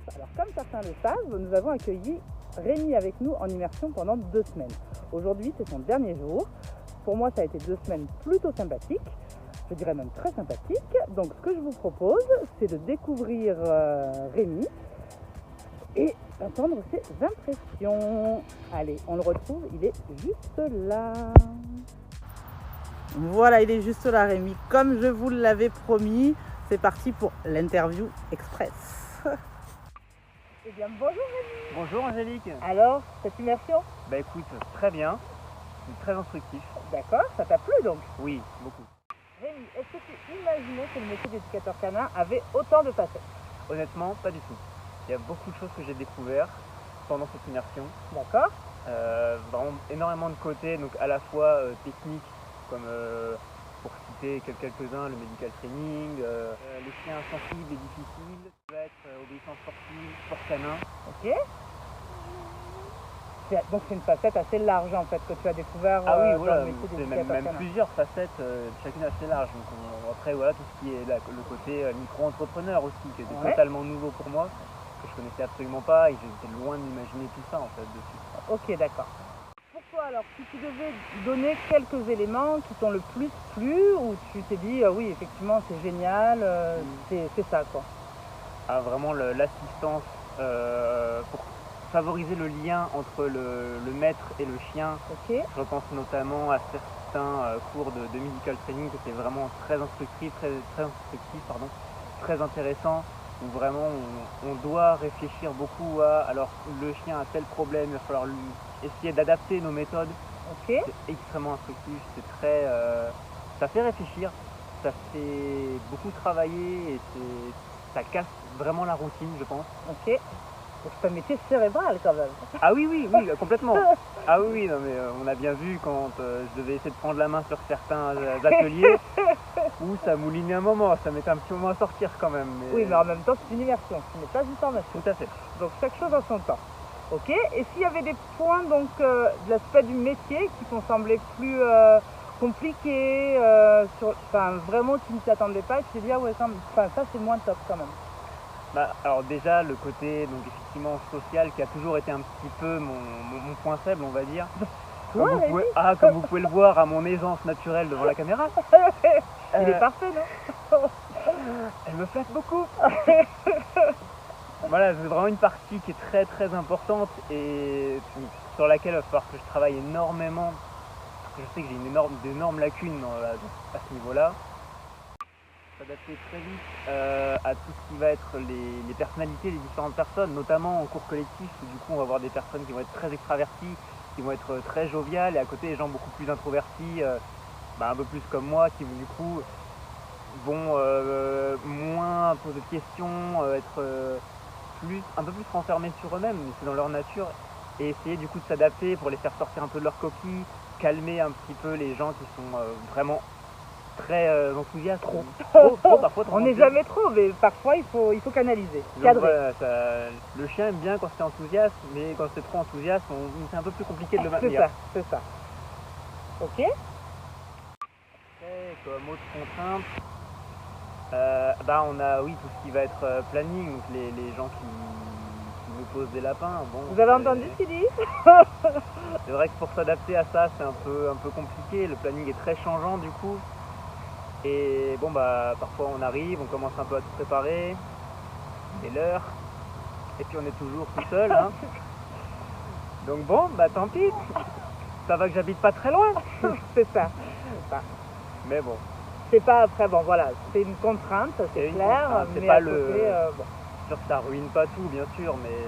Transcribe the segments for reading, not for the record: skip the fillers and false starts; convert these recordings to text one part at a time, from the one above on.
Alors comme certains le savent, nous avons accueilli Rémi avec nous en immersion pendant 2 semaines. Aujourd'hui c'est son dernier jour. Pour moi ça a été 2 semaines plutôt sympathiques, je dirais même très sympathiques. Donc ce que je vous propose c'est de découvrir Rémi et d'entendre ses impressions. Allez, on le retrouve, il est juste là. Voilà, il est juste là Rémi, comme je vous l'avais promis. C'est parti pour l'interview express. Eh bien, bonjour Rémi. Bonjour Angélique. Alors, cette immersion? Bah écoute, très bien, très instructif. D'accord, ça t'a plu donc? Oui, beaucoup. Rémi, est-ce que tu imaginais que le métier d'éducateur canin avait autant de facettes? Honnêtement, pas du tout. Il y a beaucoup de choses que j'ai découvertes pendant cette immersion. D'accord. Vraiment énormément de côtés, donc à la fois techniques, comme pour citer quelques-uns, le medical training, les chiens sensibles et difficiles, ça va être obéissance sportive, sport canin. Ok. Donc c'est une facette assez large en fait que tu as découvert Ah oui, dans voilà, le métier c'est d'éducateur même canin. plusieurs facettes, chacune assez large. Donc après voilà tout ce qui est le côté micro-entrepreneur aussi, qui était totalement nouveau pour moi, que je connaissais absolument pas et j'étais loin de m'imaginer tout ça en fait dessus. Ok, d'accord. Pour toi alors, si tu devais donner quelques éléments qui t'ont le plus plu, ou tu t'es dit oui effectivement c'est génial, c'est ça quoi. Ah, vraiment l'assistance pour favoriser le lien entre le maître et le chien. Ok. Je pense notamment à certains cours de medical training qui étaient vraiment très instructifs, très intéressants, où vraiment on doit réfléchir beaucoup à, alors le chien a tel problème, il va falloir lui essayer d'adapter nos méthodes. Ok. C'est extrêmement instructif, c'est très, ça fait réfléchir, ça fait beaucoup travailler et ça casse vraiment la routine, je pense. Ok. Donc c'est un métier cérébral quand même. Ah oui, complètement. Ah oui, non mais on a bien vu quand je devais essayer de prendre la main sur certains ateliers où ça moulinait un moment, ça mettait un petit moment à sortir quand même. Mais... Oui, mais en même temps c'est une immersion, ce n'est pas une formation. Tout à fait. Donc chaque chose en son temps. Ok. Et s'il y avait des points donc de l'aspect du métier qui t'ont semblé plus compliqués, vraiment tu ne t'y attendais pas, et tu t'es dit ah ouais, ça c'est moins top quand même. Bah, alors déjà le côté donc effectivement social qui a toujours été un petit peu mon point faible, on va dire. Comme vous pouvez le voir à mon aisance naturelle devant la caméra. Il est parfait, non? Elle me flatte beaucoup. Voilà, c'est vraiment une partie qui est très importante et sur laquelle il va falloir que je travaille énormément. Parce que je sais que j'ai d'énormes lacunes à ce niveau-là. S'adapter très vite à tout ce qui va être les personnalités des différentes personnes, notamment en cours collectif où du coup on va avoir des personnes qui vont être très extraverties, qui vont être très joviales, et à côté des gens beaucoup plus introvertis, un peu plus comme moi, qui du coup vont moins poser de questions, être un peu plus renfermés sur eux-mêmes, mais c'est dans leur nature, et essayer du coup de s'adapter pour les faire sortir un peu de leur coquille, calmer un petit peu les gens qui sont vraiment très enthousiaste. Parfois, on n'est jamais trop, mais parfois il faut canaliser, cadrer. Voilà, le chien aime bien quand c'est enthousiaste, mais quand c'est trop enthousiaste, c'est un peu plus compliqué de le maintenir. C'est ça. Ok. Après, comme autre contrainte, on a tout ce qui va être planning, donc les gens qui nous posent des lapins. Bon, vous avez entendu ce qu'il dit? C'est vrai que pour s'adapter à ça, c'est un peu compliqué. Le planning est très changeant du coup. Et bon parfois on arrive, on commence un peu à tout préparer, et l'heure, et puis on est toujours tout seul, hein. Donc bon, tant pis, ça va que j'habite pas très loin. C'est ça. Mais bon. C'est pas après, bon voilà, c'est une contrainte, ça c'est clair, c'est mais pas à côté, sûr que ça ruine pas tout bien sûr, mais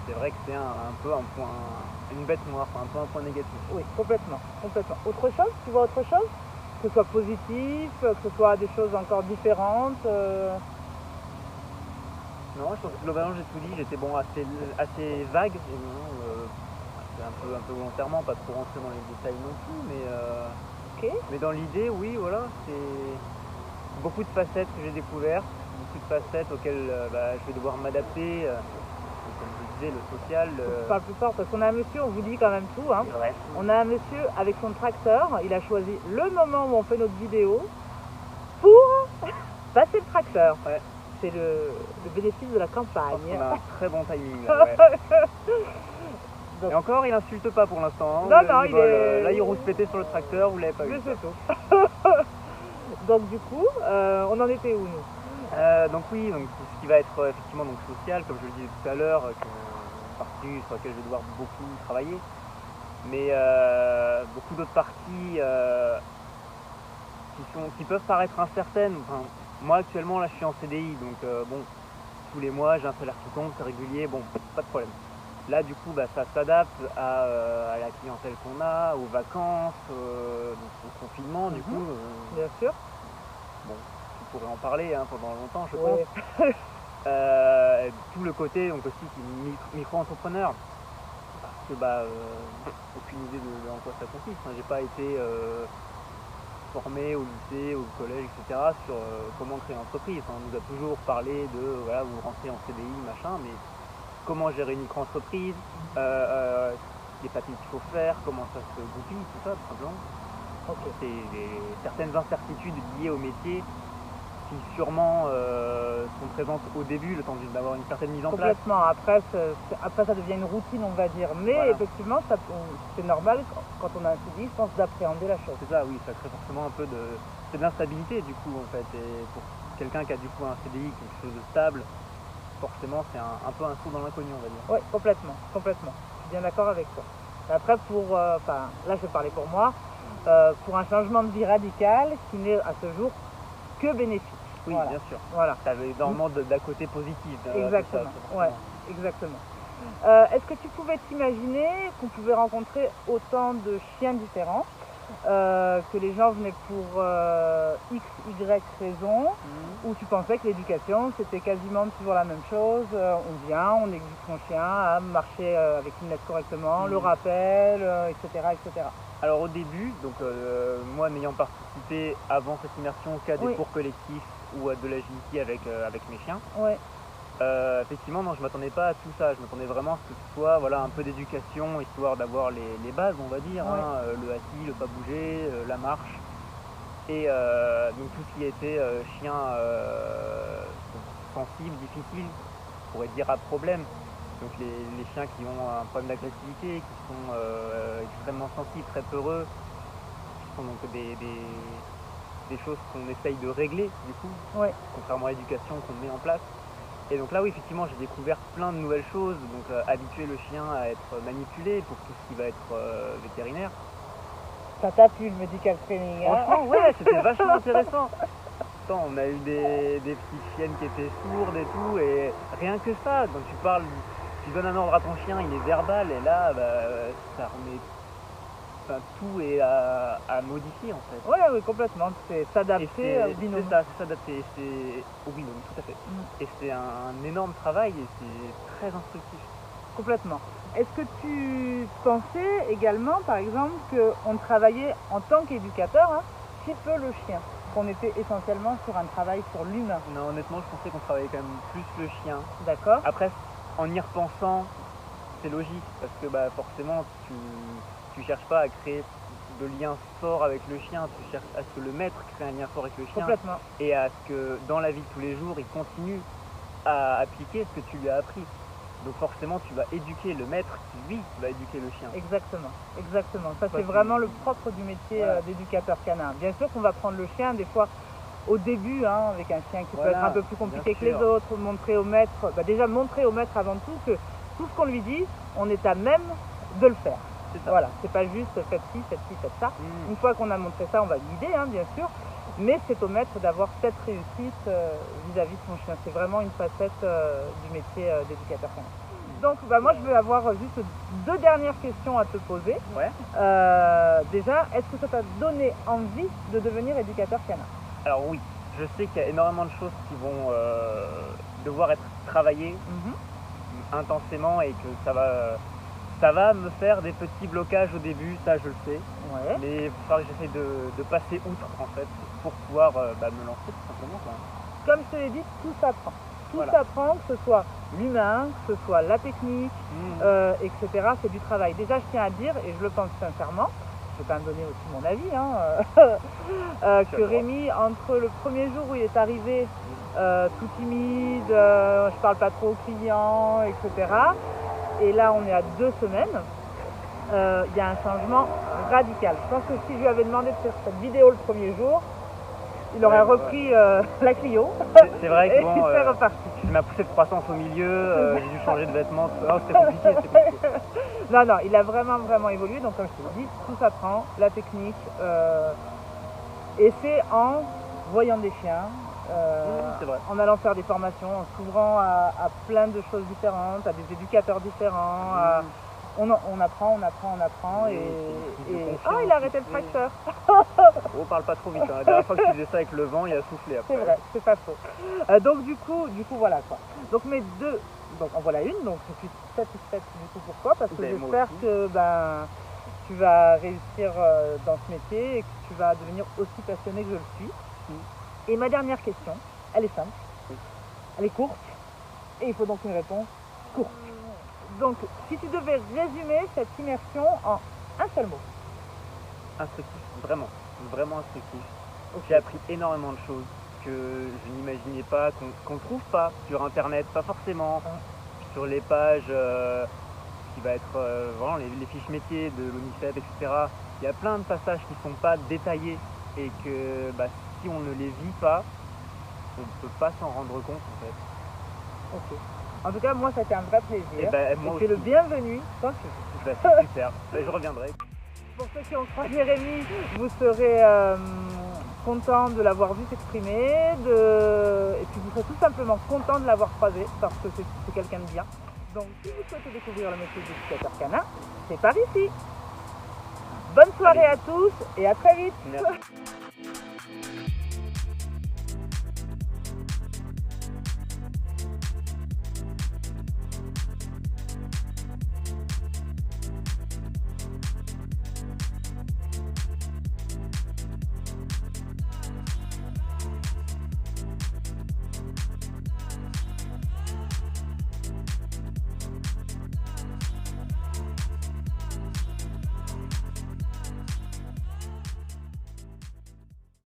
c'est vrai que c'est un peu un point, une bête noire, un peu un point négatif. Oui, complètement. Autre chose, tu vois autre chose? Que ce soit positif, que ce soit des choses encore différentes. Non, je pense que globalement j'ai tout dit, j'étais assez vague, c'est un peu volontairement, pas trop rentrer dans les détails non plus, mais dans l'idée, oui, voilà, c'est beaucoup de facettes que j'ai découvertes, beaucoup de facettes auxquelles je vais devoir m'adapter, comme je disais, le social. Je parle plus fort parce qu'on a un monsieur, on vous dit quand même tout, hein. Ouais. On a un monsieur avec son tracteur, il a choisi le moment où on fait notre vidéo pour passer le tracteur. Ouais. c'est le bénéfice de la Je pense campagne. qu'on a un très bon timing là, ouais. Donc, Et encore, il insulte pas pour l'instant. Hein. Non, non, Il il est... Là, il rousse pété sur le tracteur, vous l'avez pas vu. Mais c'est tout. Donc du coup, on en était où nous? Donc oui, donc ce qui va être effectivement donc social, comme je le disais tout à l'heure, une partie sur laquelle je vais devoir beaucoup travailler, mais beaucoup d'autres parties qui peuvent paraître incertaines. Enfin, moi actuellement là je suis en CDI, donc bon, tous les mois j'ai un salaire qui compte, c'est régulier, bon, pas de problème. Là du coup ça s'adapte à la clientèle qu'on a, aux vacances, donc au confinement du coup. Bien sûr. Bon, tu pourrais en parler hein, pendant longtemps je Ouais. pense. Tout le côté donc aussi qui est micro-entrepreneur, parce que aucune idée de en quoi ça consiste. Hein. J'ai pas été formé au lycée, au collège, etc. sur comment créer une entreprise. On nous a toujours parlé de voilà, vous rentrez en CDI, machin, mais comment gérer une micro-entreprise, les papiers qu'il faut faire, comment ça se goupille, tout ça, tout simplement. Okay. C'est certaines incertitudes liées au métier qui sûrement sont présentes au début, le temps d'avoir une certaine mise en place. Complètement, après ça devient une routine on va dire, mais voilà. effectivement c'est normal quand on a un CDI, je pense, d'appréhender la chose. C'est ça, oui, ça crée forcément un peu de l'instabilité du coup en fait, et pour quelqu'un qui a du coup un CDI, quelque chose de stable, forcément c'est un peu un saut dans l'inconnu on va dire. Oui, complètement, complètement, je suis bien d'accord avec toi. Après là je vais parler pour moi, pour un changement de vie radical qui n'est à ce jour que bénéfique. Oui, voilà. Bien sûr. Voilà. Ça avait énormément d'un côté positif. Exactement. Ça, ouais, exactement. Est-ce que tu pouvais t'imaginer qu'on pouvait rencontrer autant de chiens différents, que les gens venaient pour X, Y raison, ou tu pensais que l'éducation c'était quasiment toujours la même chose, on vient, on éduque son chien à marcher avec une lettre correctement, le rappel, etc., etc. Alors au début, donc moi n'ayant participé avant cette immersion qu'à des cours collectifs ou à de l'agilité avec mes chiens, effectivement non, je m'attendais pas à tout ça, je m'attendais vraiment à ce que ce soit voilà, un peu d'éducation, histoire d'avoir les bases on va dire, hein, le assis, le pas bouger, la marche, et donc tout ce qui était chien sensible, difficile, on pourrait dire à problème. Donc les chiens qui ont un problème d'agressivité, qui sont extrêmement sensibles, très peureux, qui sont donc des choses qu'on essaye de régler du coup, contrairement à l'éducation qu'on met en place. Et donc là oui effectivement j'ai découvert plein de nouvelles choses, donc habituer le chien à être manipulé pour tout ce qui va être vétérinaire. Ça t'a plu le medical training, hein? Franchement ouais, c'était vachement intéressant. Attends, on a eu des petites chiennes qui étaient sourdes et tout, et rien que ça, quand tu parles, tu donnes un ordre à ton chien, il est verbal, et là ça remet tout est à modifier en fait. Oui, complètement, c'est s'adapter au binôme. C'est ça, c'est s'adapter au binôme, tout à fait. Et c'est un énorme travail et c'est très instructif. Complètement. Est-ce que tu pensais également, par exemple, qu'on travaillait en tant qu'éducateur, si peu le chien, qu'on était essentiellement sur un travail sur l'humain? Non, honnêtement, je pensais qu'on travaillait quand même plus le chien. D'accord. Après, en y repensant, c'est logique, parce que forcément, tu cherches pas à créer de liens forts avec le chien, tu cherches à ce que le maître crée un lien fort avec le chien. Complètement. Et à ce que dans la vie de tous les jours, il continue à appliquer ce que tu lui as appris. Donc forcément, tu vas éduquer le maître qui, lui, va éduquer le chien. Exactement, exactement. Ça, c'est vraiment le propre du métier d'éducateur canin. Bien sûr qu'on va prendre le chien, des fois, au début, avec un chien qui peut être un peu plus compliqué que les autres, montrer au maître, déjà montrer au maître avant tout que tout ce qu'on lui dit, on est à même de le faire. Voilà, c'est pas juste faites ci, faites ci, faites ça. Une fois qu'on a montré ça, on va guider, bien sûr, mais c'est au maître d'avoir cette réussite vis-à-vis de son chien. C'est vraiment une facette du métier d'éducateur canin. Donc moi je vais avoir juste 2 dernières questions à te poser. Déjà, est-ce que ça t'a donné envie de devenir éducateur canin? Alors oui, je sais qu'il y a énormément de choses qui vont devoir être travaillées intensément et que ça va me faire des petits blocages au début, ça je le sais. Mais il va falloir que j'essaie de passer outre en fait pour pouvoir me lancer tout simplement. Comme je te l'ai dit, tout s'apprend. Tout s'apprend, que ce soit l'humain, que ce soit la technique, etc. C'est du travail. Déjà, je tiens à dire, et je le pense sincèrement, je vais quand même donner aussi mon avis, que Rémi, entre le premier jour où il est arrivé, tout timide, je parle pas trop aux clients, etc. Et là, on est à 2 semaines. Il y a un changement radical. Je pense que si je lui avais demandé de faire cette vidéo le premier jour, il aurait repris la Clio. C'est vrai que et bon, c'est reparti. ma poussée de croissance au milieu, j'ai dû changer de vêtements. Oh, c'était compliqué. Non, il a vraiment évolué. Donc comme je te l'ai dit, tout s'apprend, la technique. Et c'est en voyant des chiens, en allant faire des formations, en s'ouvrant à plein de choses différentes, à des éducateurs différents. On apprend et oh, il a arrêté le tracteur. On parle pas trop vite, hein. La dernière fois que tu faisais ça avec le vent, il a soufflé après. C'est vrai, c'est pas faux. Donc du coup voilà quoi. Donc mes deux, donc en voilà une, donc je suis satisfaite du coup. Pourquoi? Parce que j'espère que tu vas réussir dans ce métier et que tu vas devenir aussi passionné que je le suis. Et ma dernière question, elle est simple, elle est courte et il faut donc une réponse courte. Donc, si tu devais résumer cette immersion en un seul mot. Instructif, vraiment instructif. Okay. J'ai appris énormément de choses que je n'imaginais pas, qu'on ne trouve pas sur internet, pas forcément sur les pages qui va être vraiment les fiches métiers de l'ONICEP, etc. Il y a plein de passages qui ne sont pas détaillés et que si on ne les vit pas, on ne peut pas s'en rendre compte en fait. Ok. En tout cas, moi, ça a été un vrai plaisir. Moi tu es le bienvenu quand tu veux. C'est super, je reviendrai. Pour ceux qui ont croisé Rémi, vous serez contents de l'avoir vu s'exprimer. Et puis vous serez tout simplement contents de l'avoir croisé parce que c'est quelqu'un de bien. Donc, si vous souhaitez découvrir le métier d'éducateur canin, c'est par ici. Bonne soirée à tous et à très vite. Merci.